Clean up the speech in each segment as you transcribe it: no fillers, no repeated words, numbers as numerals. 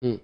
हम्म।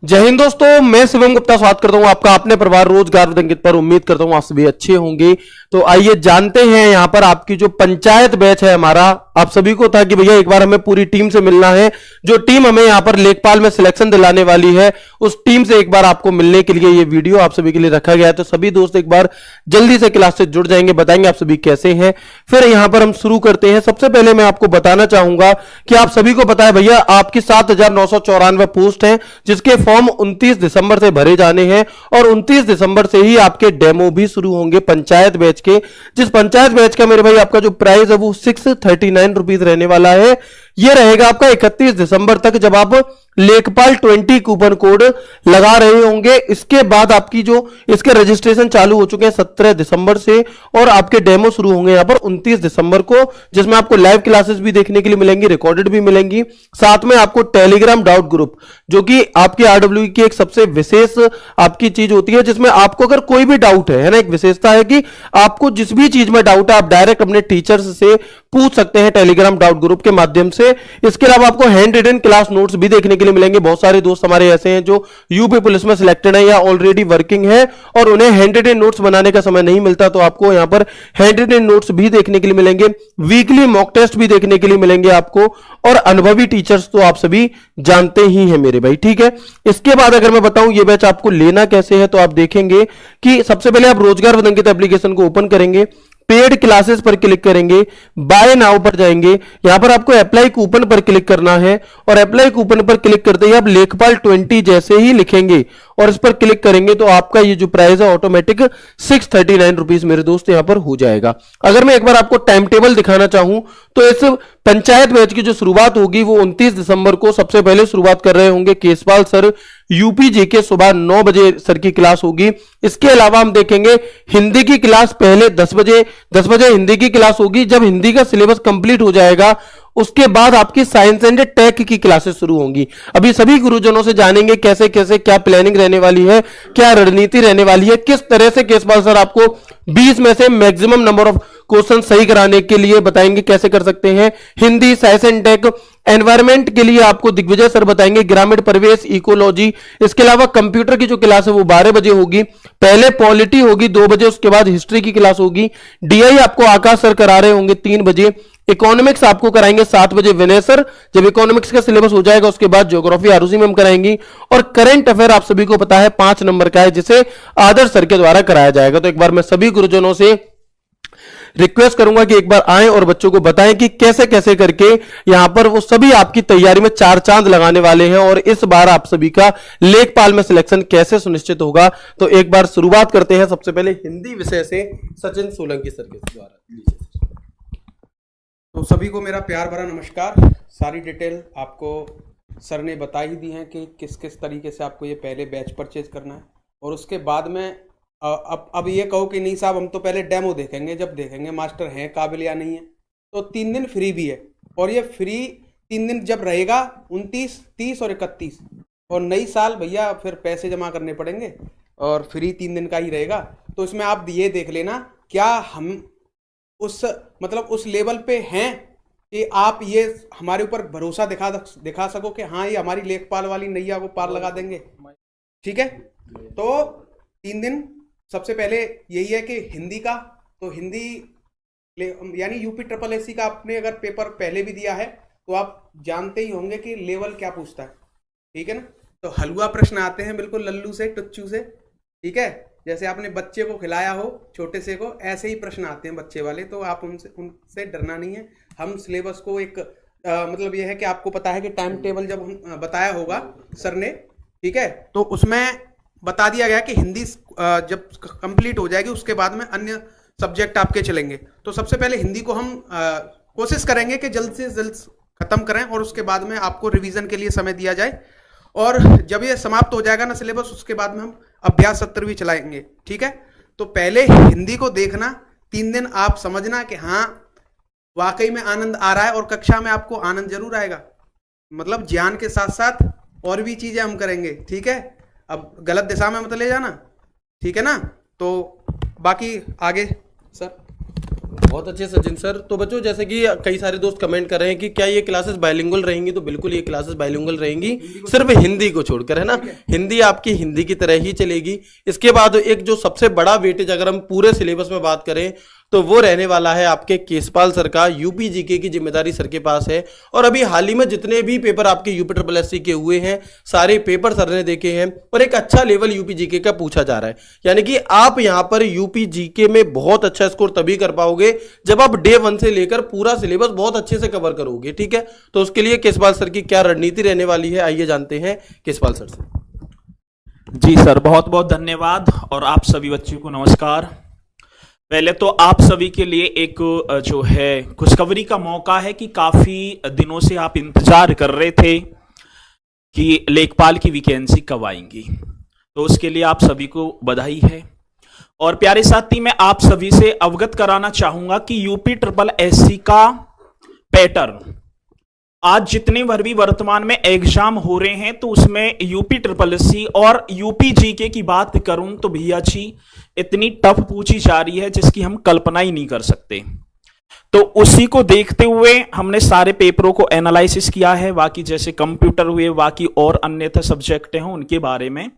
जय हिंद दोस्तों, मैं शिवम गुप्ता स्वागत करता हूं आपका अपने परिवार रोजगार अंकित पर। उम्मीद करता हूं आप सभी अच्छे होंगे। तो आइए जानते हैं यहां पर आपकी जो पंचायत बैच है हमारा, आप सभी को था कि भैया एक बार हमें पूरी टीम से मिलना है। जो टीम हमें यहां पर लेखपाल में सिलेक्शन दिलाने वाली है, उस टीम से एक बार आपको मिलने के लिए ये वीडियो आप सभी के लिए रखा गया है। तो सभी दोस्त एक बार जल्दी से क्लास से जुड़ जाएंगे, बताएंगे आप सभी कैसे हैं। फिर यहां पर हम शुरू करते हैं। सबसे पहले मैं आपको बताना चाहूंगा कि आप सभी को पता है भैया आपकी 7,994 पोस्ट है, जिसके फॉर्म 29 दिसंबर से भरे जाने हैं और 29 दिसंबर से ही आपके डेमो भी शुरू होंगे पंचायत बैच के। जिस पंचायत बैच का मेरे भाई आपका जो प्राइस है वो 639 रुपीज रहने वाला है। ये रहेगा आपका 31 दिसंबर तक, जब आप लेखपाल 20 कूपन कोड लगा रहे होंगे। इसके बाद आपकी जो इसके रजिस्ट्रेशन चालू हो चुके हैं 17 दिसंबर से, और आपके डेमो शुरू होंगे यहां पर 29 दिसंबर को, जिसमें आपको लाइव क्लासेस भी देखने के लिए मिलेंगी, रिकॉर्डेड भी मिलेंगी। साथ में आपको टेलीग्राम डाउट ग्रुप, जो कि आपकी आरडब्ल्यू की एक सबसे विशेष आपकी चीज होती है, जिसमें आपको अगर कोई भी डाउट है ना, एक विशेषता है कि आपको जिस भी चीज में डाउट है आप डायरेक्ट अपने टीचर्स से पूछ सकते हैं टेलीग्राम डाउट ग्रुप के माध्यम से। इसके अलावा आपको हैंड रिटन क्लास नोट्स भी देखने के लिए मिलेंगे। बहुत सारे दोस्त हमारे ऐसे हैं जो यूपी पुलिस में सिलेक्टेड है या ऑलरेडी वर्किंग है और उन्हें हैंड रिटन नोट्स बनाने का समय नहीं मिलता, तो आपको यहां पर हैंड रिटन नोट्स भी देखने के लिए मिलेंगे। वीकली मॉक टेस्ट भी देखने के लिए मिलेंगे आपको, और अनुभवी टीचर्स तो आप सभी जानते ही हैं मेरे भाई, ठीक है। इसके बाद अगर मैं बताऊं ये बैच आपको लेना कैसे है, तो आप देखेंगे कि सबसे पहले आप रोजगार वदंकित एप्लीकेशन को ओपन करेंगे, पेड क्लासेस पर क्लिक करेंगे, बाय नाउ पर जाएंगे। यहां पर आपको अप्लाई कूपन पर क्लिक करना है, और अप्लाई कूपन पर क्लिक करते ही आप लेखपाल 20 जैसे ही लिखेंगे और इस पर क्लिक करेंगे तो आपका ये जो प्राइस है ऑटोमेटिक 639 रुपीज मेरे दोस्त यहां पर हो जाएगा। अगर मैं एक बार आपको टाइम टेबल दिखाना चाहूं तो इस पंचायत बैच की जो शुरुआत होगी वो 29 दिसंबर को सबसे पहले शुरुआत कर रहे होंगे केसपाल सर, यूपीजी के सुबह 9 बजे सर की क्लास होगी। इसके अलावा हम देखेंगे हिंदी की क्लास पहले 10 बजे हिंदी की क्लास होगी। जब हिंदी का सिलेबस कंप्लीट हो जाएगा उसके बाद आपकी साइंस एंड टेक की क्लासेस शुरू होंगी। अभी सभी गुरुजनों से जानेंगे कैसे कैसे क्या प्लानिंग रहने वाली है, क्या रणनीति रहने वाली है, किस तरह से केसपाल सर आपको 20 में से मैक्सिमम नंबर ऑफ क्वेश्चन सही कराने के लिए बताएंगे कैसे कर सकते हैं। Hindi, science and tech, environment के लिए आपको दिग्विजय सर बताएंगे, ग्रामीण परिवेश, इकोलॉजी। इसके अलावा कंप्यूटर की जो क्लास है वो 12 बजे होगी। पहले पॉलिटी होगी 2 बजे, उसके बाद हिस्ट्री की क्लास होगी। डीआई आपको आकाश सर करा रहे होंगे 3 बजे। इकोनॉमिक्स आपको कराएंगे 7 बजे विनय सर। जब इकोनॉमिक्स का सिलेबस हो जाएगा उसके बाद ज्योग्राफी आरुषि मैम कराएंगी। और करंट अफेयर आप सभी को पता है 5 नंबर का है, जिसे आदर्श सर के द्वारा कराया जाएगा। तो एक बार मैं सभी गुरुजनों से रिक्वेस्ट करूंगा कि एक बार आएं और बच्चों को बताएं कि कैसे कैसे करके यहां पर वो सभी आपकी तैयारी में 4 चांद लगाने वाले हैं, और इस बार आप सभी का लेखपाल में सिलेक्शन कैसे सुनिश्चित होगा। तो एक बार शुरुआत करते हैं सबसे पहले हिंदी विषय से सचिन सोलंकी सर के द्वारा। तो सभी को मेरा प्यार भरा नमस्कार। सारी डिटेल आपको सर ने बता ही दी है कि किस किस तरीके से आपको ये पहले बैच परचेज करना है, और उसके बाद में अब ये कहो कि नहीं साहब हम तो पहले डेमो देखेंगे, जब देखेंगे मास्टर हैं काबिल या नहीं है। तो 3 दिन फ्री भी है, और ये फ्री 3 दिन जब रहेगा 29, 30 और 31, और नई साल भैया फिर पैसे जमा करने पड़ेंगे, और फ्री 3 दिन का ही रहेगा। तो इसमें आप ये देख लेना क्या हम उस लेवल पे हैं कि आप ये हमारे ऊपर भरोसा दिखा सको कि हाँ ये हमारी लेखपाल वाली नैया को पार लगा देंगे, ठीक है। तो 3 दिन सबसे पहले यही है कि हिंदी का, तो हिंदी यानी यूपी ट्रिपल एससी का आपने अगर पेपर पहले भी दिया है तो आप जानते ही होंगे कि लेवल क्या पूछता है, ठीक है ना। तो हलवा प्रश्न आते हैं बिल्कुल लल्लू से टुच्चू से, ठीक है। जैसे आपने बच्चे को खिलाया हो छोटे से को, ऐसे ही प्रश्न आते हैं बच्चे वाले। तो आप उनसे डरना नहीं है। हम सिलेबस को एक मतलब यह है कि आपको पता है कि टाइम टेबल जब हम बताया होगा सर ने, ठीक है, तो उसमें बता दिया गया कि हिंदी जब कंप्लीट हो जाएगी उसके बाद में अन्य सब्जेक्ट आपके चलेंगे। तो सबसे पहले हिंदी को हम कोशिश करेंगे कि जल्द से जल्द खत्म करें, और उसके बाद में आपको रिवीजन के लिए समय दिया जाए। और जब ये समाप्त हो जाएगा ना सिलेबस, उसके बाद में हम अभ्यास सत्र भी चलाएंगे, ठीक है। तो पहले हिंदी को देखना, 3 दिन आप समझना कि हाँ वाकई में आनंद आ रहा है, और कक्षा में आपको आनंद जरूर आएगा। मतलब ज्ञान के साथ साथ और भी चीजें हम करेंगे, ठीक है। अब गलत दिशा में मत ले जाना, ठीक है ना। तो बाकी आगे सर। बहुत अच्छे सचिन सर। तो बच्चों जैसे कि कई सारे दोस्त कमेंट कर रहे हैं कि क्या ये क्लासेस बाइलिंगुअल रहेंगी, तो बिल्कुल ये क्लासेस बाइलिंगुअल रहेंगी, सिर्फ हिंदी को छोड़कर, है ना। हिंदी आपकी हिंदी की तरह ही चलेगी। इसके बाद एक जो सबसे बड़ा वेटेज अगर हम पूरे सिलेबस में बात करें तो वो रहने वाला है आपके केसपाल सर का। यूपी जीके की जिम्मेदारी सर के पास है, और अभी हाल ही में जितने भी पेपर आपके यूपी ट्रिपल एससी के हुए हैं सारे पेपर सर ने देखे हैं, और एक अच्छा लेवल यूपी जीके का पूछा जा रहा है। यानी कि आप यहां पर यूपी जीके में बहुत अच्छा स्कोर तभी कर पाओगे जब आप डे 1 से लेकर पूरा सिलेबस बहुत अच्छे से कवर करोगे, ठीक है। तो उसके लिए केसपाल सर की क्या रणनीति रहने वाली है, आइए जानते हैं केसपाल सर से। जी सर, बहुत बहुत धन्यवाद, और आप सभी बच्चों को नमस्कार। पहले तो आप सभी के लिए एक जो है खुशखबरी का मौका है कि काफी दिनों से आप इंतजार कर रहे थे कि लेखपाल की वैकेंसी कब आएंगी, तो उसके लिए आप सभी को बधाई है। और प्यारे साथी, मैं आप सभी से अवगत कराना चाहूंगा कि यूपी ट्रिपल एससी का पैटर्न, आज जितने भर भी वर्तमान में एग्जाम हो रहे हैं तो उसमें यूपी ट्रिपल एससी और यूपी जीके की बात करूं तो भैया जी इतनी टफ पूछी जा रही है जिसकी हम कल्पना ही नहीं कर सकते। तो उसी को देखते हुए हमने सारे पेपरों को एनालिसिस किया है, बाकी जैसे कंप्यूटर हुए, बाकी और अन्य सब्जेक्ट हैं उनके बारे में।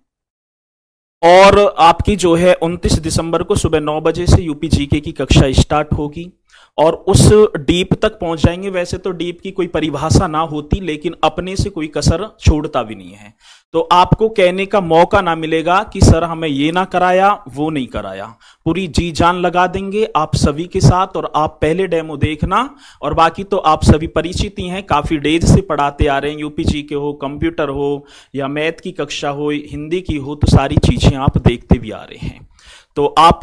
और आपकी जो है 29 दिसंबर को सुबह 9 बजे से यूपी जीके की कक्षा स्टार्ट होगी, और उस डीप तक पहुंच जाएंगे। वैसे तो डीप की कोई परिभाषा ना होती, लेकिन अपने से कोई कसर छोड़ता भी नहीं है। तो आपको कहने का मौका ना मिलेगा कि सर हमें ये ना कराया, वो नहीं कराया। पूरी जी जान लगा देंगे आप सभी के साथ, और आप पहले डेमो देखना, और बाकी तो आप सभी परिचित ही हैं, काफी डेज से पढ़ाते आ रहे हैं। यूपी जीके हो, कंप्यूटर हो, या मैथ की कक्षा हो, हिंदी की हो, तो सारी चीजें आप देखते भी आ रहे हैं। तो आप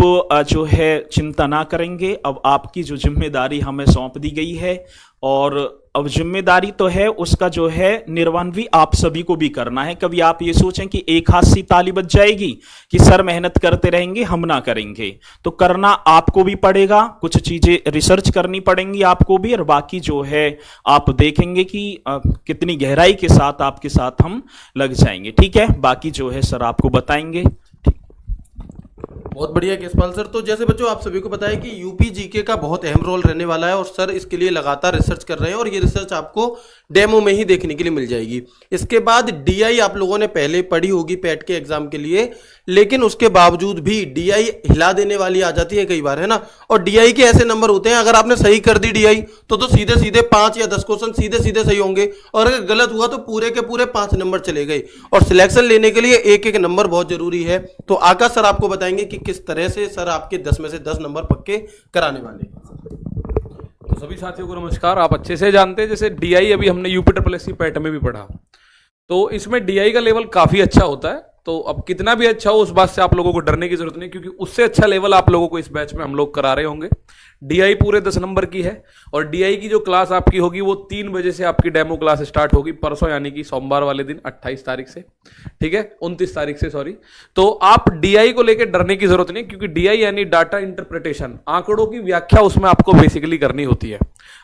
जो है चिंता ना करेंगे। अब आपकी जो जिम्मेदारी हमें सौंप दी गई है, और अब जिम्मेदारी तो है उसका जो है निर्वहन भी आप सभी को भी करना है। कभी आप ये सोचें कि एक हाथ से ताली बज जाएगी कि सर मेहनत करते रहेंगे हम ना करेंगे, तो करना आपको भी पड़ेगा। कुछ चीजें रिसर्च करनी पड़ेंगी आपको भी, और बाकी जो है आप देखेंगे कि कितनी गहराई के साथ आपके साथ हम लग जाएंगे, ठीक है। बाकी जो है सर आपको बताएंगे। बहुत बढ़िया केसपाल सर। तो जैसे बच्चों आप सभी को पता है कि यूपी जीके का बहुत अहम रोल रहने वाला है, और सर इसके लिए लगातार रिसर्च कर रहे हैं, और ये रिसर्च आपको डेमो में ही देखने के लिए मिल जाएगी। इसके बाद डीआई आप लोगों ने पहले पढ़ी होगी पैट के एग्जाम के लिए, लेकिन उसके बावजूद भी डीआई हिला देने वाली आ जाती है कई बार, है ना। और डीआई के ऐसे नंबर होते हैं, अगर आपने सही कर दी डीआई तो सीधे सीधे 5 या 10 क्वेश्चन सीधे सीधे सही होंगे, और अगर गलत हुआ तो पूरे के पूरे 5 नंबर चले गए। और सिलेक्शन लेने के लिए एक एक नंबर बहुत जरूरी है। तो आकाश सर आपको बताएंगे कि किस तरह से सर आपके 10 में से 10 नंबर पक्के कराने वाले हैं। तो सभी साथियों को नमस्कार। आप अच्छे से जानते हैं जैसे डीआई अभी हमने यूपी ट्रिपल एससी पैट में भी पढ़ा, तो इसमें डीआई का लेवल काफी अच्छा होता है। तो अब कितना भी अच्छा हो उस बात से आप लोगों को डरने की जरूरत नहीं, क्योंकि उससे अच्छा लेवल आप लोगों को इस बैच में हम लोग करा रहे होंगे। डीआई पूरे 10 नंबर की है, और डीआई की जो क्लास आपकी होगी वो 3 बजे से आपकी डेमो क्लास स्टार्ट होगी परसों, यानी कि सोमवार वाले दिन 28 तारीख से, ठीक है, 29 तारीख से सॉरी। तो आप डीआई को लेकर डरने की जरूरत नहीं, क्योंकि डीआई यानी डाटा इंटरप्रिटेशन, आंकड़ों की व्याख्या उसमें आपको बेसिकली करनी होती है।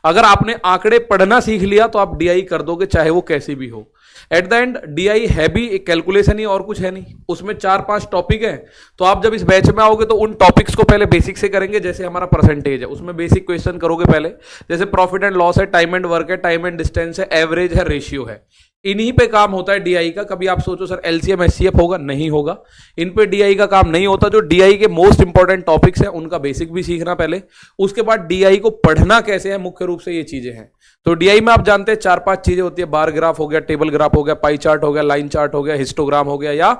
अगर आपने आंकड़े पढ़ना सीख लिया तो आप डीआई कर दोगे, चाहे वो कैसी भी हो। एट द एंड डीआई है भी एक कैलकुलेशन ही, और कुछ है नहीं। उसमें 4-5 टॉपिक है, तो आप जब इस बैच में आओगे तो उन टॉपिक्स को पहले बेसिक से करेंगे। जैसे हमारा परसेंटेज है, उसमें बेसिक क्वेश्चन करोगे पहले, जैसे प्रॉफिट एंड लॉस है, टाइम एंड वर्क है, टाइम एंड डिस्टेंस है, एवरेज है, रेशियो है। इन्हीं पे काम होता है डीआई का। कभी आप सोचो सर एलसीएम एचसीएफ होगा, नहीं होगा। इन पे डीआई का काम नहीं होता। जो डीआई के मोस्ट इंपॉर्टेंट टॉपिक्स हैं उनका बेसिक भी सीखना पहले, उसके बाद डीआई को पढ़ना कैसे है, मुख्य रूप से ये चीजें हैं। तो डीआई में आप जानते हैं 4-5 चीजें होती है। बार ग्राफ हो गया, टेबल ग्राफ हो गया, पाई चार्ट हो गया, लाइन चार्ट हो गया, हिस्टोग्राम हो गया, या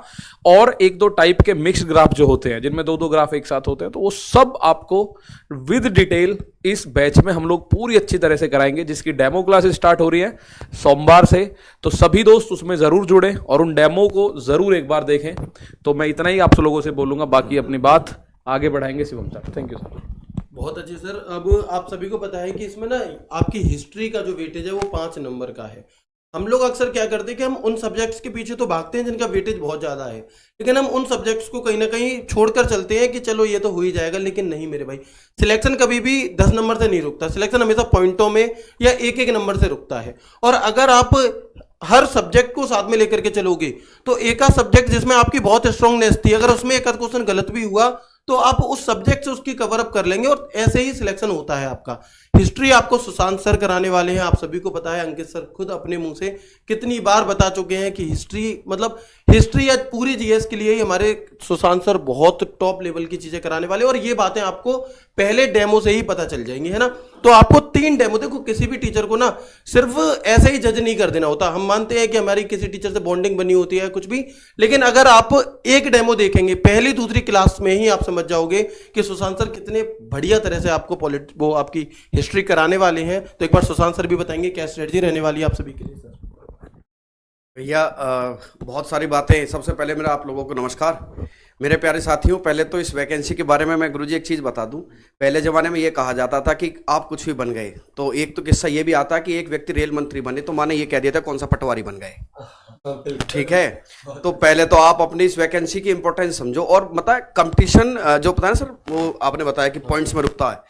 और 1-2 टाइप के मिक्स ग्राफ जो होते हैं जिनमें 2-2 ग्राफ एक साथ होते हैं। तो वो सब आपको विद डिटेल इस बैच में हम लोग पूरी अच्छी तरह से कराएंगे, जिसकी डेमो क्लास स्टार्ट हो रही है सोमवार से। तो सभी दोस्त उसमें जरूर जुड़े और उन डेमो को जरूर एक बार देखें। तो मैं इतना ही आप लोगों से बोलूंगा, बाकी अपनी बात आगे बढ़ाएंगे Shivam sir. Thank you sir. बहुत अच्छे सर। अब आप सभी को पता है कि इसमें ना आपकी हिस्ट्री का जो वेटेज है वो 5 नंबर का है। हम लोग अक्सर क्या करते हैं कि हम उन सब्जेक्ट्स के पीछे तो भागते हैं जिनका वेटेज बहुत ज़्यादा है, लेकिन हम उन सब्जेक्ट्स को कहीं ना कहीं छोड़कर चलते हैं कि चलो ये तो हो ही जाएगा। लेकिन नहीं मेरे भाई, सिलेक्शन कभी भी 10 नंबर से नहीं रुकता। सिलेक्शन हमेशा पॉइंटों में या एक एक नंबर से रुकता है। और अगर आप हर सब्जेक्ट को साथ में लेकर के चलोगे तो एक आध सब्जेक्ट जिसमें आपकी बहुत स्ट्रांगनेस थी, अगर उसमें एक आध क्वेश्चन गलत भी हुआ तो आप उस सब्जेक्ट से उसकी कवर अप कर लेंगे और ऐसे ही सिलेक्शन होता है आपका। हिस्ट्री आपको सुशांत सर कराने वाले हैं, आप सभी को पता है, अंकित सर खुद अपने मुंह से कितनी बार बता चुके हैं कि हिस्ट्री या पूरी जीएस के लिए ही हमारे सुशांत सर बहुत टॉप लेवल की चीजें कराने वाले, और ये बातें आपको पहले डेमो से ही पता चल जाएंगी, है ना। तो आपको 3 डेमो, देखो किसी भी टीचर को ना सिर्फ ऐसे ही जज नहीं कर देना होता। हम मानते हैं कि हमारी किसी टीचर से बॉन्डिंग बनी होती है कुछ भी, लेकिन अगर आप एक डेमो देखेंगे पहली दूसरी क्लास में ही आप समझ जाओगे कि सुशांत सर कितने बढ़िया तरह से आपको वो आपकी हिस्ट्री कराने वाले हैं। तो एक बार सुशांत सर भी बताएंगे क्या स्ट्रेटजी रहने वाली है आप सभी के लिए। सर भैया बहुत सारी बातें। सबसे पहले मेरा आप लोगों को नमस्कार मेरे प्यारे साथियों। पहले तो इस वैकेंसी के बारे में मैं गुरुजी एक चीज़ बता दूं। पहले ज़माने में ये कहा जाता था कि आप कुछ भी बन गए, तो एक तो किस्सा ये भी आता कि एक व्यक्ति रेल मंत्री बने तो माने ये कह दिया था कौन सा पटवारी बन गए। ठीक है, तो पहले तो आप अपनी इस वैकेंसी की इंपॉर्टेंस समझो। और मतलब कंपटीशन जो पता है सर, वो आपने बताया कि पॉइंट्स में रुकता है।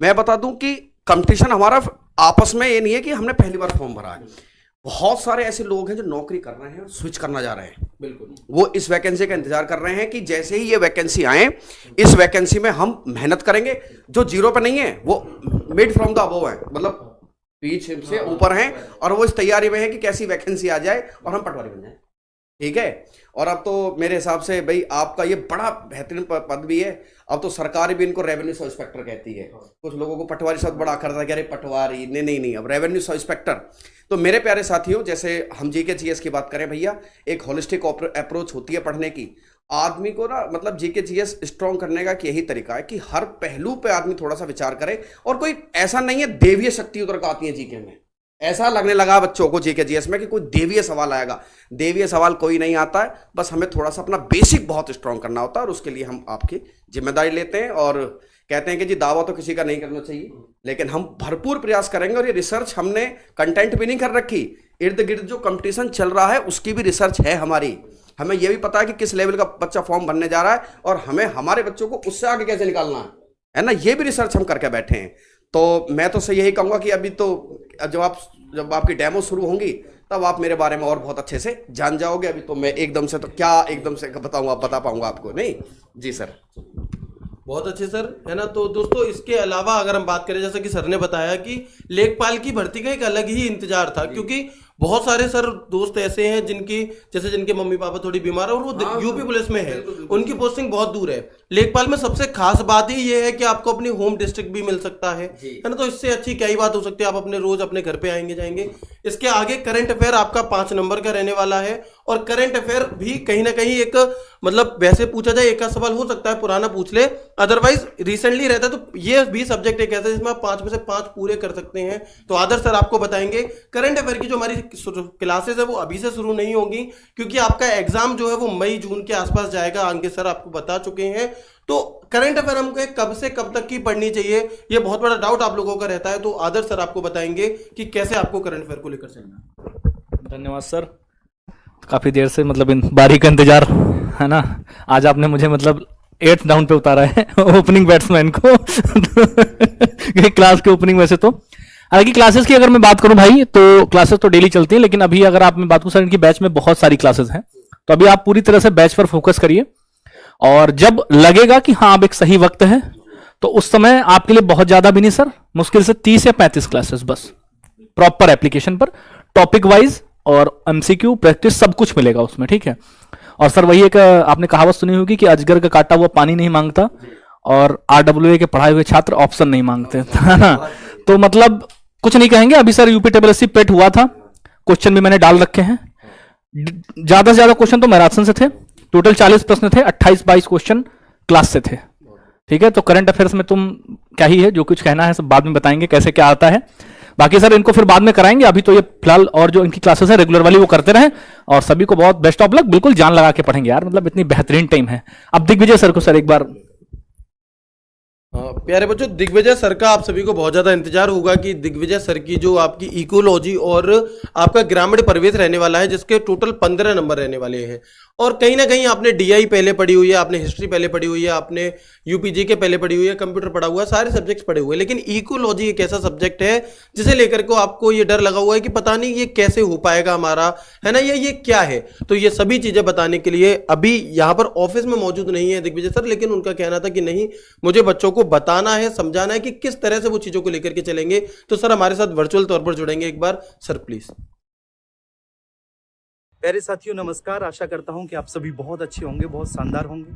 मैं बता दूं कि कंपटीशन हमारा आपस में ये नहीं है कि हमने पहली बार फॉर्म भरा है। बहुत सारे ऐसे लोग हैं जो नौकरी कर रहे हैं और स्विच करना जा रहे हैं। बिल्कुल, वो इस वैकेंसी का इंतजार कर रहे हैं कि जैसे ही ये वैकेंसी आए, इस वैकेंसी में हम मेहनत करेंगे। जो जीरो पे नहीं है वो मिड फ्रॉम द अबव है, मतलब बीच से ऊपर हैं, और वो इस तैयारी में है कि कैसी वैकेंसी आ जाए और हम पटवारी बन जाए। ठीक है, और अब तो मेरे हिसाब से भाई आपका ये बड़ा बेहतरीन पद भी है। अब तो सरकार भी इनको रेवेन्यू सब इंस्पेक्टर कहती है। कुछ लोगों को पटवारी शब्द बड़ा करता है कि अरे पटवारी, नहीं, अब रेवेन्यू सब इंस्पेक्टर। तो मेरे प्यारे साथियों, जैसे हम जीके जीएस की बात करें भैया, एक होलिस्टिक अप्रोच होती है पढ़ने की। आदमी को ना मतलब जीके जीएस स्ट्रॉन्ग करने का यही तरीका है कि हर पहलू पे आदमी थोड़ा सा विचार करे। और कोई ऐसा नहीं है देवीय शक्ति उतर का आती है जीके में, ऐसा लगने लगा बच्चों को जीके जीएस में कि कोई देवीय सवाल आएगा। देवीय सवाल कोई नहीं आता है, बस हमें थोड़ा सा अपना बेसिक बहुत स्ट्रॉन्ग करना होता है, और उसके लिए हम आपकी जिम्मेदारी लेते हैं और कहते हैं कि जी दावा तो किसी का नहीं करना चाहिए, लेकिन हम भरपूर प्रयास करेंगे। और ये रिसर्च हमने कंटेंट भी नहीं कर रखी, इर्द गिर्द जो कंपटीशन चल रहा है उसकी भी रिसर्च है हमारी। हमें यह भी पता है कि किस लेवल का बच्चा फॉर्म भरने जा रहा है और हमें हमारे बच्चों को उससे आगे कैसे निकालना है ना, ये भी रिसर्च हम करके बैठे हैं। तो मैं तो सही यही कहूँगा कि अभी तो जब आपकी डेमो शुरू होंगी तब आप मेरे बारे में और बहुत अच्छे से जान जाओगे। अभी तो मैं एकदम से बताऊंगा, बता पाऊंगा आपको नहीं। जी सर, बहुत अच्छे सर, है ना। तो दोस्तों इसके अलावा अगर हम बात करें, जैसा कि सर ने बताया कि लेखपाल की भर्ती का एक अलग ही इंतजार था, क्योंकि बहुत सारे सर दोस्त ऐसे हैं जिनके मम्मी पापा थोड़ी बीमार है और वो यूपी पुलिस में है, उनकी पोस्टिंग बहुत दूर है। लेखपाल में सबसे खास बात ही ये है कि आपको अपनी होम डिस्ट्रिक्ट भी मिल सकता है ना। तो इससे अच्छी क्या ही बात हो सकती है, आप अपने रोज अपने घर पे आएंगे जाएंगे। इसके आगे करंट अफेयर आपका 5 नंबर का रहने वाला है, और करंट अफेयर भी कहीं ना कहीं एक मतलब वैसे पूछा जाए एक सवाल हो सकता है पुराना पूछ ले, अदरवाइज रिसेंटली रहता है। तो ये भी सब्जेक्ट एक ऐसा जिसमें आप 5 में से 5 पूरे कर सकते हैं। तो आदर्श सर आपको बताएंगे करंट अफेयर की जो हमारी क्लासेस है वो अभी से शुरू नहीं होंगी, क्योंकि आपका एग्जाम जो है वो मई जून के आसपास जाएगा, अंकित सर आपको बता चुके हैं। तो करंट अफेयर हमको कब से कब तक की पढ़नी चाहिए, ये बहुत बड़ा डाउट आप लोगों का रहता है। तो आदर्श सर आपको बताएंगे कि कैसे आपको करंट अफेयर को लेकर चलना। धन्यवाद सर, काफी देर से मतलब इन बारी का इंतजार है ना। आज आपने मुझे मतलब 8th डाउन पे उतारा है ओपनिंग बैट्समैन को क्लास के ओपनिंग में से। तो हालांकि क्लासेस की अगर मैं बात करूं भाई, तो क्लासेस तो डेली चलती हैं, लेकिन अभी अगर आप मैं बात करूं सर, इनकी बैच में बहुत सारी क्लासेस हैं। तो अभी आप पूरी तरह से बैच पर फोकस करिए, और जब लगेगा कि हाँ अब एक सही वक्त है, तो उस समय आपके लिए बहुत ज्यादा भी नहीं सर, मुश्किल से 30 या 35 क्लासेस बस प्रॉपर एप्लीकेशन पर, टॉपिक वाइज और एमसीक्यू प्रैक्टिस सब कुछ मिलेगा उसमें। ठीक है, और सर वही एक आपने कहावत सुनी होगी कि अजगर का काटा हुआ पानी नहीं मांगता, और RWA के पढ़ाए हुए छात्र ऑप्शन नहीं मांगते तो मतलब कुछ नहीं कहेंगे। अभी सर यूपीटेबलएससी पेट हुआ था, क्वेश्चन भी मैंने डाल रखे हैं। ज्यादा से ज्यादा क्वेश्चन तो मैराथन से थे, टोटल 40 प्रश्न थे, 28-22 क्वेश्चन क्लास से थे। ठीक है, तो करंट अफेयर्स में तुम क्या ही है, जो कुछ कहना है सब बाद में बताएंगे कैसे क्या आता है। बाकी सर इनको फिर बाद में कराएंगे, अभी तो ये फिलहाल और जो इनकी क्लासेस है रेगुलर वाली वो करते रहे, और सभी को बहुत बेस्ट ऑफ लक। बिल्कुल जान लगा के पढ़ेंगे यार, मतलब इतनी बेहतरीन टाइम है। अब दिग्विजय सर को सर एक बार। प्यारे बच्चों, दिग्विजय सर का आप सभी को बहुत ज्यादा इंतजार होगा कि दिग्विजय सर की जो आपकी इकोलॉजी और आपका ग्रामीण परिवेश रहने वाला है, जिसके टोटल 15 नंबर रहने वाले हैं। और कहीं ना कहीं आपने डीआई पहले पढ़ी हुई है, आपने हिस्ट्री पहले पढ़ी हुई है, आपने यूपीजी के पहले पढ़ी हुई है, कंप्यूटर पढ़ा हुआ है, सारे सब्जेक्ट्स पढ़े हुए हैं, लेकिन इकोलॉजी एक ऐसा सब्जेक्ट है जिसे लेकर को आपको ये डर लगा हुआ है कि पता नहीं ये कैसे हो पाएगा हमारा, है ना, ये क्या है। तो ये सभी चीजें बताने के लिए अभी यहाँ पर ऑफिस में मौजूद नहीं है दिग्विजय सर, लेकिन उनका कहना था कि नहीं, मुझे बच्चों को बताना है, समझाना है कि किस तरह से वो चीजों को लेकर के चलेंगे। तो सर हमारे साथ वर्चुअल तौर पर जुड़ेंगे एक बार, सर प्लीज। प्यारे साथियों नमस्कार, आशा करता हूं कि आप सभी बहुत अच्छे होंगे, बहुत शानदार होंगे।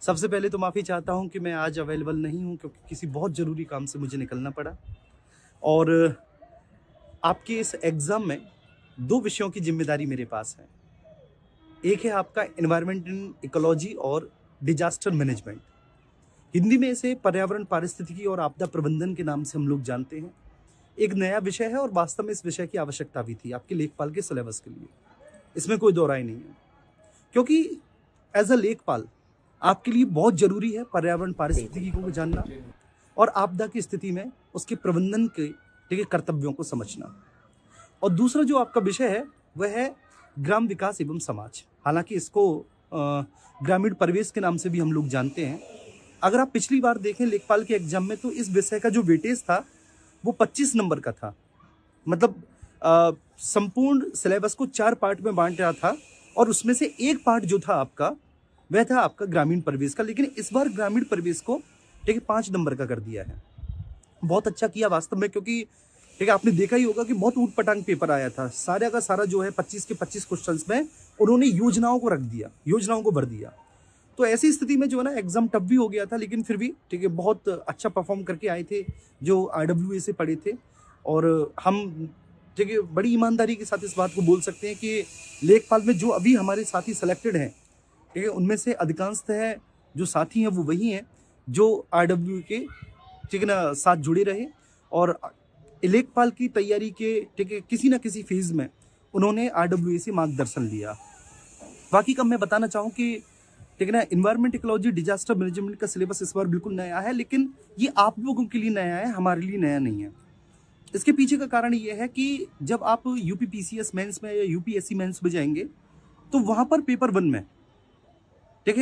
सबसे पहले तो माफ़ी चाहता हूं कि मैं आज अवेलेबल नहीं हूं क्योंकि किसी बहुत ज़रूरी काम से मुझे निकलना पड़ा। और आपके इस एग्ज़ाम में 2 विषयों की जिम्मेदारी मेरे पास है। एक है आपका एनवायरनमेंट एंड इकोलॉजी और डिजास्टर मैनेजमेंट, हिंदी में इसे पर्यावरण पारिस्थितिकी और आपदा प्रबंधन के नाम से हम लोग जानते हैं। एक नया विषय है और वास्तव में इस विषय की आवश्यकता भी थी आपके लेखपाल के सिलेबस के लिए, इसमें कोई दो राय नहीं है, क्योंकि एज अ लेखपाल आपके लिए बहुत जरूरी है पर्यावरण पारिस्थितिकी को जानना और आपदा की स्थिति में उसके प्रबंधन के कर्तव्यों को समझना। और दूसरा जो आपका विषय है वह है ग्राम विकास एवं समाज। हालांकि इसको ग्रामीण परिवेश के नाम से भी हम लोग जानते हैं। अगर आप पिछली बार देखें लेखपाल के एग्जाम में तो इस विषय का जो वेटेज था वो 25 नंबर का था। मतलब संपूर्ण सिलेबस को 4 पार्ट में बांटा था और उसमें से एक पार्ट जो था आपका वह था आपका ग्रामीण परिवेश का, लेकिन इस बार ग्रामीण परिवेश को 5 नंबर का कर दिया है। बहुत अच्छा किया वास्तव में, क्योंकि आपने देखा ही होगा कि बहुत ऊट पटांग पेपर आया था। सारा का सारा जो है 25 के 25 क्वेश्चंस में उन्होंने योजनाओं को रख दिया, योजनाओं को भर दिया। तो ऐसी स्थिति में जो है ना एग्जाम टफ भी हो गया था, लेकिन फिर भी बहुत अच्छा परफॉर्म करके आए थे जो RWA से पढ़े थे। और हम बड़ी ईमानदारी के साथ इस बात को बोल सकते हैं कि लेखपाल में जो अभी हमारे साथी सेलेक्टेड हैं, ठीक है, उनमें से अधिकांशतः जो साथी हैं वो वही हैं जो RWA के साथ जुड़े रहे और लेखपाल की तैयारी के किसी ना किसी फेज में उन्होंने RWA से मार्गदर्शन लिया। बाकी का मैं बताना चाहूँ कि एनवायरमेंट इकोलॉजी डिजास्टर मैनेजमेंट का सिलेबस इस बार बिल्कुल नया है, लेकिन ये आप लोगों के लिए नया है, हमारे लिए नया नहीं है। इसके पीछे का कारण ये है कि जब आप UPPCS मेंस में या UPSC मेंस में जाएंगे तो वहाँ पर पेपर 1 में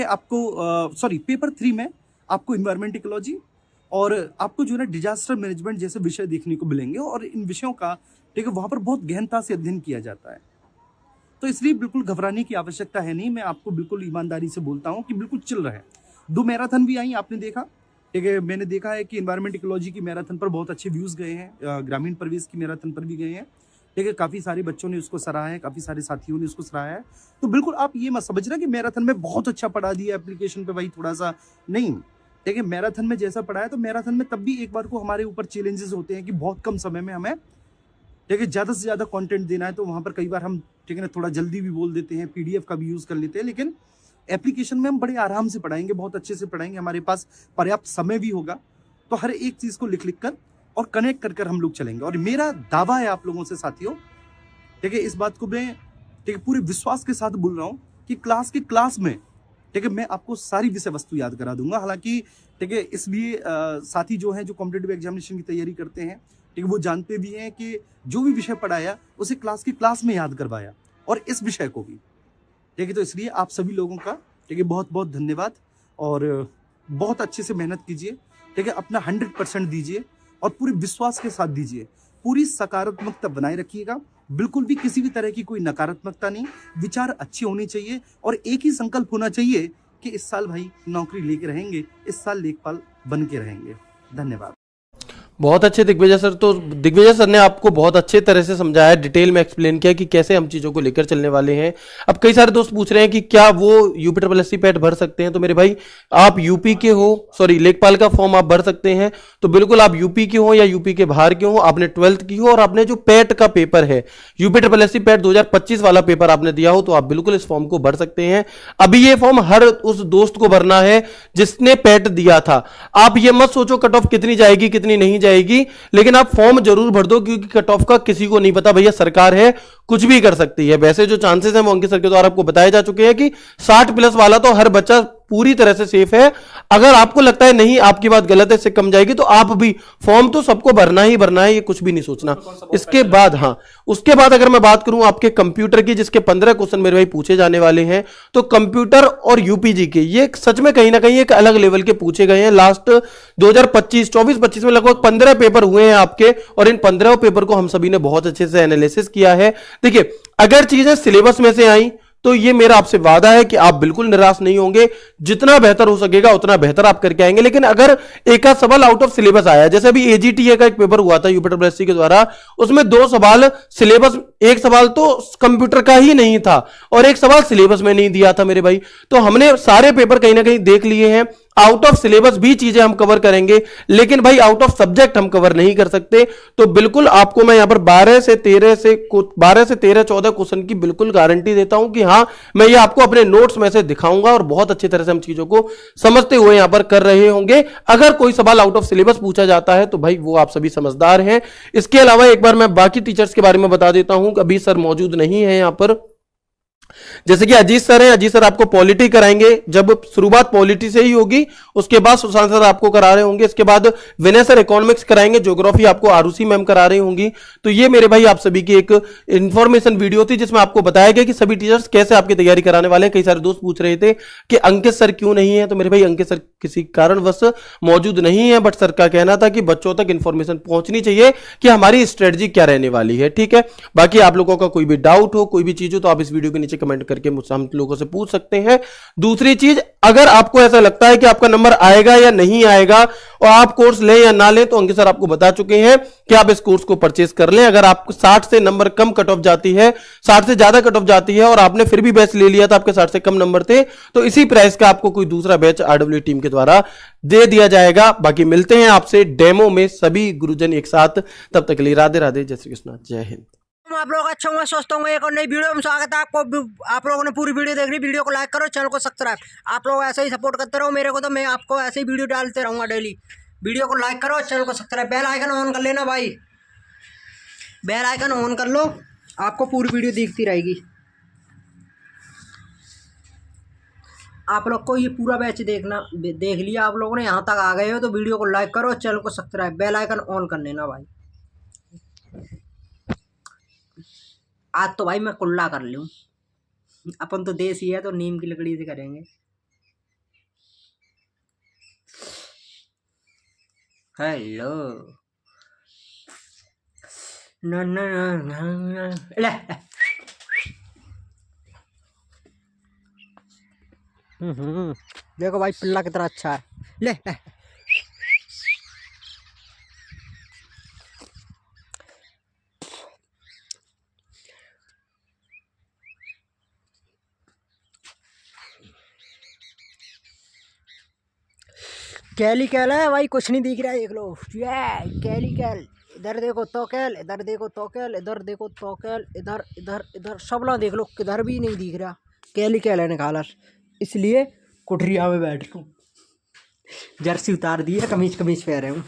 आपको पेपर 3 में आपको एनवायरमेंट इकोलॉजी और आपको जो है ना डिजास्टर मैनेजमेंट जैसे विषय देखने को मिलेंगे और इन विषयों का वहाँ पर बहुत गहनता से अध्ययन किया जाता है। तो इसलिए बिल्कुल घबराने की आवश्यकता है नहीं। मैं आपको बिल्कुल ईमानदारी से बोलता हूँ कि बिल्कुल चिल रहे। 2 मैराथन भी आई, आपने देखा, ठीक है। मैंने देखा है कि एनवायरमेंट इकोलॉजी की मैराथन पर बहुत अच्छे व्यूज़ गए हैं, ग्रामीण परिवेश की मैराथन पर भी गए हैं, ठीक है। काफ़ी सारे बच्चों ने उसको सराहा है, काफ़ी सारे साथियों ने उसको सराहा है। तो बिल्कुल आप ये मत समझना कि मैराथन में बहुत अच्छा पढ़ा दिया, एप्लीकेशन पे वही थोड़ा सा नहीं, ठीक है। मैराथन में जैसा पढ़ा है तो मैराथन में तब भी एक बार को हमारे ऊपर चैलेंजेस होते हैं कि बहुत कम समय में हमें ज़्यादा से ज़्यादा कंटेंट देना है। तो वहाँ पर कई बार हम थोड़ा जल्दी भी बोल देते हैं, PDF का भी यूज़ कर लेते हैं, लेकिन एप्लीकेशन में हम बड़े आराम से पढ़ाएंगे, बहुत अच्छे से पढ़ाएंगे, हमारे पास पर्याप्त समय भी होगा। तो हर एक चीज़ को लिख कर और कनेक्ट कर हम लोग चलेंगे। और मेरा दावा है आप लोगों से साथियों, ठीक है, इस बात को मैं पूरे विश्वास के साथ बोल रहा हूँ कि क्लास में मैं आपको सारी विषय वस्तु याद करा दूंगा। हालांकि इसलिए साथी जो हैं जो कॉम्पिटिटिव एग्जामिनेशन की तैयारी करते हैं, वो जानते भी हैं कि जो भी विषय पढ़ाया उसे क्लास में याद करवाया, और इस विषय को भी, तो इसलिए आप सभी लोगों का बहुत बहुत धन्यवाद। और बहुत अच्छे से मेहनत कीजिए, अपना 100% दीजिए और पूरे विश्वास के साथ दीजिए। पूरी सकारात्मकता बनाए रखिएगा, बिल्कुल भी किसी भी तरह की कोई नकारात्मकता नहीं। विचार अच्छे होने चाहिए और एक ही संकल्प होना चाहिए कि इस साल भाई नौकरी लेके रहेंगे, इस साल लेखपाल बन के रहेंगे। धन्यवाद। बहुत अच्छे दिग्विजय सर। तो दिग्विजय सर ने आपको बहुत अच्छे तरह से समझाया, डिटेल में एक्सप्लेन किया कि कैसे हम चीज़ों को लेकर चलने वाले हैं। अब कई सारे दोस्त पूछ रहे हैं कि क्या वो UPSC पैट भर सकते हैं। तो मेरे भाई, आप यूपी के हो, लेखपाल का फॉर्म आप भर सकते हैं। तो बिल्कुल आप यूपी के हो या यूपी के बाहर के हो, आपने 12th की हो और आपने जो पैट का पेपर है UPSC पैट 2025 वाला पेपर आपने दिया हो, तो आप बिल्कुल इस फॉर्म को भर सकते हैं। अभी ये फॉर्म हर उस दोस्त को भरना है जिसने पैट दिया था। आप ये मत सोचो कट ऑफ कितनी जाएगी कितनी नहीं जाएगी, लेकिन आप फॉर्म जरूर भर दो, क्योंकि कट ऑफ का किसी को नहीं पता। भैया सरकार है, कुछ भी कर सकती है। वैसे जो चांसेस हैं वो अंकित सर के द्वारा आपको बताए जा चुके हैं कि 60+ वाला तो हर बच्चा पूरी तरह से सेफ है। अगर आपको लगता है नहीं आपकी बात गलत है, इससे कम जाएगी, तो आप भी फॉर्म तो सबको भरना ही भरना है, ये कुछ भी नहीं सोचना। इसके बाद हाँ, उसके बाद अगर मैं बात करूं आपके कंप्यूटर की, जिसके 15 क्वेश्चन मेरे भाई पूछे जाने वाले हैं, तो कंप्यूटर और यूपीजी के ये सच में कहीं ना कहीं एक अलग लेवल के पूछे गए हैं। लास्ट 2025 24-25 में लगभग 15 पेपर हुए हैं आपके, और इन 15 पेपर को हम सभी ने बहुत अच्छे से एनालिसिस किया है। देखिए, अगर चीजें सिलेबस में से आई तो ये मेरा आपसे वादा है कि आप बिल्कुल निराश नहीं होंगे, जितना बेहतर हो सकेगा उतना बेहतर आप करके आएंगे। लेकिन अगर एक आध सवाल आउट ऑफ सिलेबस आया, जैसे अभी एजीटीए का एक पेपर हुआ था यूपीएससी के द्वारा, उसमें 2 सवाल सिलेबस, एक सवाल तो कंप्यूटर का ही नहीं था और एक सवाल सिलेबस में नहीं दिया था मेरे भाई। तो हमने सारे पेपर कहीं ना कहीं देख लिए हैं। आउट ऑफ सिलेबस भी चीजें हम कवर करेंगे, लेकिन भाई आउट ऑफ सब्जेक्ट हम कवर नहीं कर सकते। तो बिल्कुल आपको मैं यहां पर 12 से 13 14 क्वेश्चन की बिल्कुल गारंटी देता हूं कि हाँ, मैं ये आपको अपने नोट्स में से दिखाऊंगा और बहुत अच्छी तरह से हम चीजों को समझते हुए यहां पर कर रहे होंगे। अगर कोई सवाल आउट ऑफ सिलेबस पूछा जाता है तो भाई वो आप सभी समझदार हैं। इसके अलावा एक बार मैं बाकी टीचर्स के बारे में बता देता हूं कि अभी सर मौजूद नहीं है यहां पर। जैसे कि अजीत सर हैं, अजीत सर आपको पॉलिटी कराएंगे, जब शुरुआत पॉलिटी से ही होगी, उसके बाद सुशांत सर आपको करा रहे होंगे, इसके बाद विनय सर इकोनॉमिक्स कराएंगे, ज्योग्राफी आपको आरुषि मैम करा रही होंगी। तो ये मेरे भाई आप सभी की एक इंफॉर्मेशन वीडियो थी जिसमें आपको बताया गया कि सभी टीचर्स कैसे आपकी तैयारी कराने वाले हैं। कई सारे दोस्त पूछ रहे थे कि अंकित सर क्यों नहीं है, तो मेरे भाई अंकित सर किसी कारणवश मौजूद नहीं है, बट सर का कहना था कि बच्चों तक इंफॉर्मेशन पहुंचनी चाहिए कि हमारी स्ट्रेटजी क्या रहने वाली है। ठीक है, बाकी आप लोगों का कोई भी डाउट हो, कोई भी चीज हो, तो आप इस वीडियो के नीचे कमेंट करके मुझसे, हम लोगों से पूछ सकते हैं। दूसरी चीज, अगर आपको ऐसा लगता है कि आपका नंबर आएगा या नहीं आएगा और आप कोर्स लें या ना लें, तो अंकित सर आपको बता चुके हैं कि आप इस कोर्स को परचेज कर लें। अगर आपको 60 से नंबर कम कट ऑफ जाती है, 60 से ज्यादा कट ऑफ जाती है और आपने फिर भी बैच ले लिया था, आपके 60 से कम नंबर थे, तो इसी प्राइस का आपको कोई दूसरा बैच आरडब्ल्यू टीम के द्वारा दे दिया जाएगा। बाकी मिलते हैं आपसे डेमो में सभी गुरुजन एक साथ। तब तक के लिए राधे राधे, जय श्री कृष्ण, जय हिंद। आप लोग अच्छे होंगे, स्वस्थ होंगे। एक और नई वीडियो में स्वागत है आपको। आप लोगों ने पूरी वीडियो देख ली, वीडियो को लाइक करो, चैनल को सब्सक्राइब। आप लोग ऐसे ही सपोर्ट करते रहो मेरे को, तो मैं आपको ऐसे ही वीडियो डालते रहूँगा डेली। वीडियो को लाइक करो, चैनल को सब्सक्राइब, बेल आइकन ऑन कर लेना भाई, बेल आइकन ऑन कर लो, आपको पूरी वीडियो दिखती रहेगी। आप लोग को ये पूरा बैच देख लिया आप लोगों ने, यहाँ तक आ गए हो तो वीडियो को लाइक करो, चैनल को सब्सक्राइब, बेल आइकन ऑन कर लेना भाई। आज तो भाई मैं कुल्ला कर लूँ, अपन तो देसी है तो नीम की लकड़ी से करेंगे। हेलो ना ना ना ना ले देखो भाई पिल्ला कितना अच्छा है, ले कैली कैल है भाई, कुछ नहीं दिख रहा है, देख लो ये कैली कैल। इधर देखो तो कैल, इधर देखो तो कैल, इधर देखो तो कैल, इधर इधर इधर सब लोग देख लो, किधर भी नहीं दिख रहा। कैली कैल है निकाला, इसलिए कुठरिया में बैठ हूँ, जर्सी उतार दी है, कमीज कमीज पहने हूँ।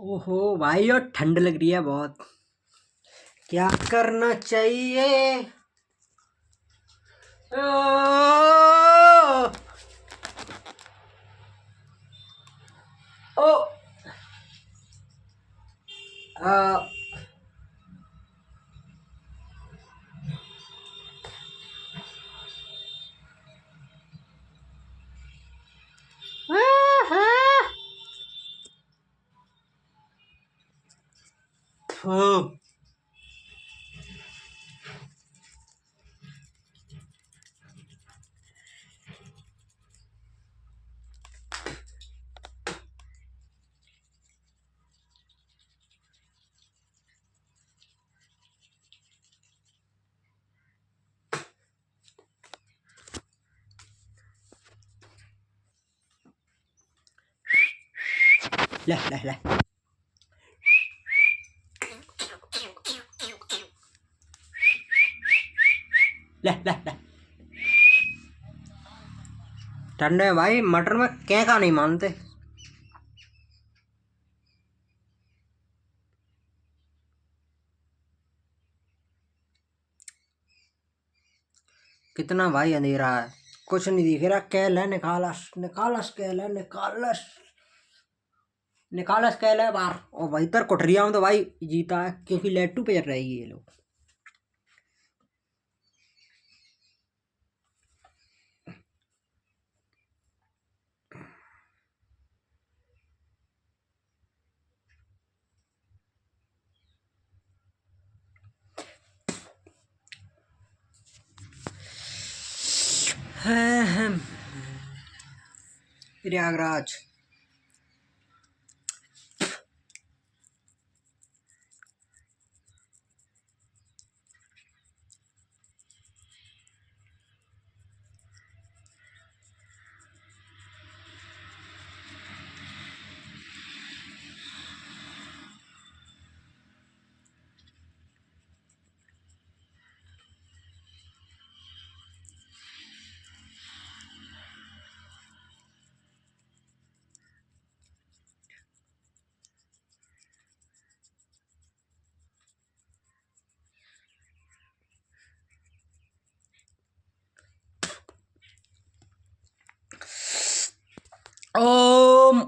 ओहो भाई, और ठंड लग रही है बहुत, क्या करना चाहिए? ओ आ, ले ले ले ले ले ले ठंडे भाई मटर में क्या का नहीं मानते। कितना भाई अंधेरा है, कुछ नहीं दिख रहा। कैल है, निकालस निकालस कैल है, निकालस निकालस कैल है बाहर। और वही तर कोठरिया में तो भाई जीता है क्योंकि लेटू पे रहेगी ये लोग। प्रयागराज ओम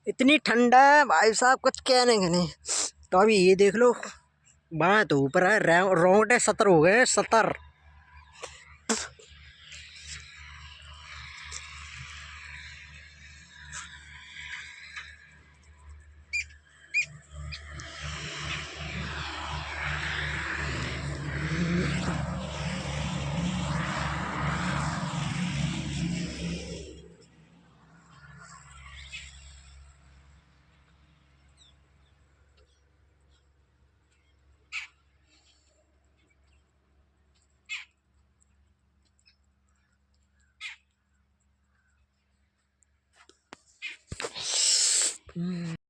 इतनी ठंडा है भाई साहब, कुछ कहने के नहीं। तो अभी ये देख लो, बाएं तो ऊपर है, रोंगटे 70 हो गए, 70।